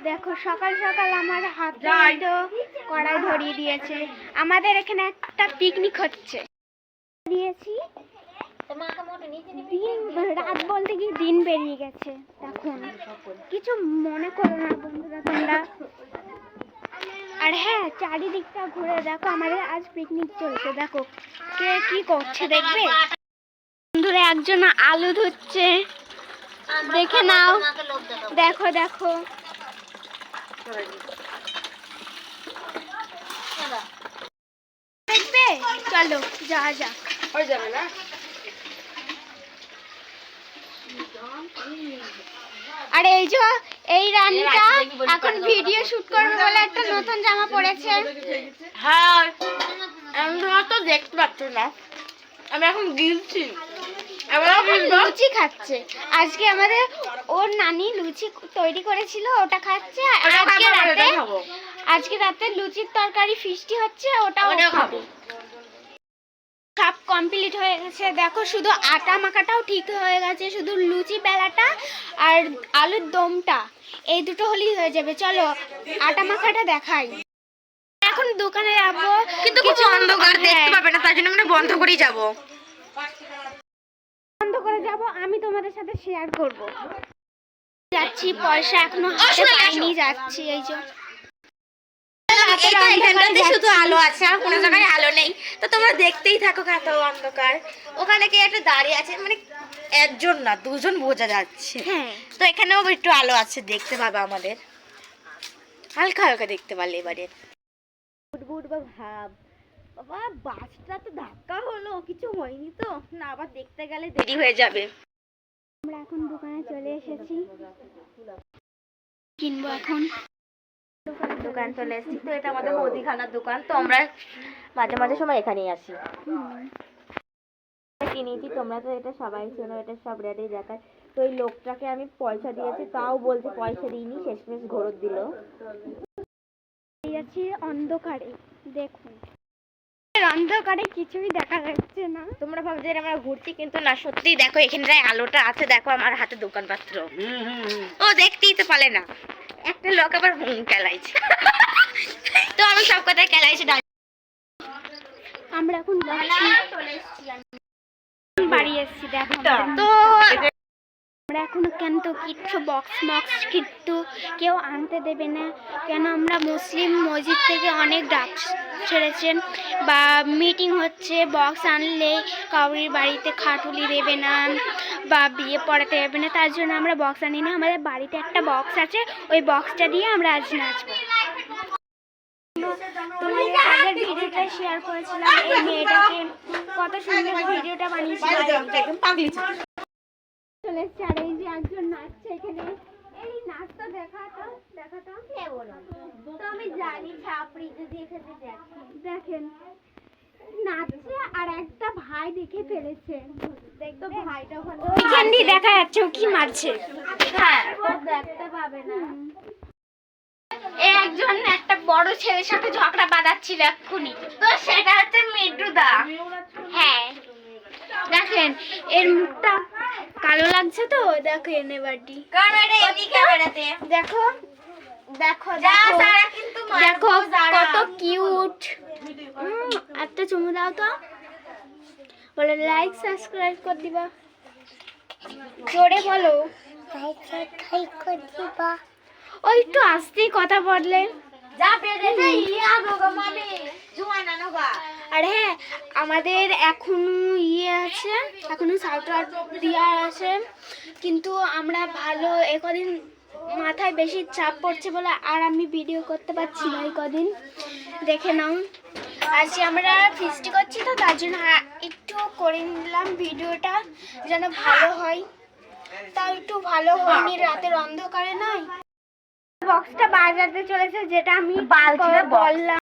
দেখো সকাল সকাল আমার হাতে তো কড়াই ধরিয়ে দিয়েছে। আমাদের এখানে একটা পিকনিক হচ্ছে দিয়েছি। রাত বলতে কি দিন বেরিয়ে গেছে। দেখুন কিছু মনে করো না বন্ধুরা তোমরা। আর হ্যাঁ, চারিদিকটা ঘুরে দেখো, আমাদের আজ পিকনিক চলছে। দেখো কে কি করছে দেখবে। বন্ধুরা একজন আলু ধুচ্ছে, দেখে নাও। দেখো দেখো দেখবে, চলো যাওয়া যাক। যাবে না আর এই যে এই রানীটা এখন ভিডিও শুট করবে বলে একটা নতুন জামা পরেছে। হ্যাঁ, আমি তো দেখতে পাচ্ছ না, আমি এখন গিলছি। লুচি খাচ্ছে। আজকে আমাদের ওর নানি লুচি তৈরি করেছিল, ওটা খাচ্ছে। আজকে রাতে লুচির তরকারি ফিস্টি হচ্ছে, ওটাও খাবো। সব কমপ্লিট হয়ে গেছে। দেখো শুধু আটা মাখাটাও ঠিক হয়ে গেছে, শুধু লুচি বেলাটা আর আলুর দমটা এই দুটো হলেই হয়ে যাবে। চলো আটা মাখাটা দেখাই। এখন দোকানে যাবো, কিন্তু কিছু অন্ধকার দেখতে পাবে না, তার জন্য আমরা বন্ধ করেই যাব। বন্ধ করে যাব, আমি তোমাদের সাথে শেয়ার করব। যাচ্ছি, পয়সা এখনো হাতে পাইনি, যাচ্ছি। এই যে এখানটাতে শুধু আলো আছে, আর কোনো জায়গায় আলো নেই। তো তোমরা দেখতেই থাকো কত অন্ধকার। ওখানে কি একটা দাঁড়িয়ে আছে, মানে একজন না দুজন বোঝা যাচ্ছে। হ্যাঁ, তো এখানেও একটু আলো আছে, দেখতে পাবে আমাদের হালকা হালকা দেখতে পারলে। এবারে উঠবো উঠবো ভাব, বাবা বাসটা তো ধাক্কা হলো, কিছু হয়নি তো না, আবার দেখতে গেলে দেরি হয়ে যাবে। আমরা এখন দোকানে চলে এসেছি, কিনবো এখন। দোকান চলে এসেছি। তো এটা আমাদের মুদিখানার দোকান, তো আমরা মাঝে মাঝে সময় এখানেই আসি। কিনেছি, তোমরা তো এটা সবাই চেনো, এটা সব রেডি দেখায়। তো এই লোকটাকে আমি পয়সা দিয়েছি, তাও বলছে পয়সা দিইনি, শেষমেশ ঘোরত দিল। যাচ্ছি অন্ধকারে, দেখুন অন্ধকারে কিছুই দেখা যাচ্ছে না। তোমরা ভাবছো আমরা ঘুরছি, কিন্তু না, সত্যি দেখো এখানটায় আলোটা আছে। দেখো আমার হাতে দোকানপত্র, ও দেখতেই তো পারে না। একটা লোক আবার খেলাইছে। তো আমি সব কথায় খেলাইছি। আমরা এখন বাড়ি এসেছি। দেখো তো আমরা এখনো কিন্তু কিচ্ছু বক্স কিন্তু কেউ আনতে দেবে না, কেন আমরা মুসলিম মসজিদ থেকে অনেক ডাক ছেড়েছেন বা মিটিং হচ্ছে, বক্স আনলে কাউরির বাড়িতে খাটুলি দেবে না বা বিয়ে পড়াতে দেবে না, তার জন্য আমরা বক্স আনি না। আমাদের বাড়িতে একটা বক্স আছে, ওই বক্সটা দিয়ে আমরা আজ নাচবো। তুমি আগের ভিডিওটা শেয়ার করেছিলাম, এই মেয়েটাকে কত সুন্দর ভিডিওটা বানিয়েছিলাম। চলে এসছে, আর এই যে একজন নাচছে এখানে। এই নাচটা দেখাতো তো আমি জানি ছাপড়ি যদি এখানে দেখেন নাচছে, আর একটা ভাই দেখে ফেলেছে। দেখতো ভাইটা ওখানে দেখা যাচ্ছে ও কি মারছে। হ্যাঁ, দেখতে পাবে না। এই একজন একটা বড় ছেলের সাথে ঝগড়া বাঁধাচ্ছিল এক্ষুনি, তো সেটা হচ্ছে মিঠুদা। হ্যাঁ দেখেন, এর মুখটা কালো লাগছে তো, দেখেন এবারটি। দেখো দেখো দেখো কত কিউট। একটা চুমু দাও তো, বলে লাইক সাবস্ক্রাইব করে দিবা, জোরে বলো। ওই একটু আস্তেই কথা বললে। আর হ্যাঁ, আমাদের এখনো আছে, এখনো সাউটার দেওয়া আছে, কিন্তু আমরা ভালো একদিন মাথায় বেশি চাপ পড়ছে বলে আর আমি ভিডিও করতে পারছি না। এই কদিন দেখে নাও, আজকে আমরা ফিস্টি করছি, তো তার জন্য একটু করে নিলাম ভিডিওটা যেন ভালো হয়। তাও একটু ভালো হয়নি, রাতের অন্ধকারে নয়। বক্সটা বাজাতে চলেছে, যেটা আমি বললাম।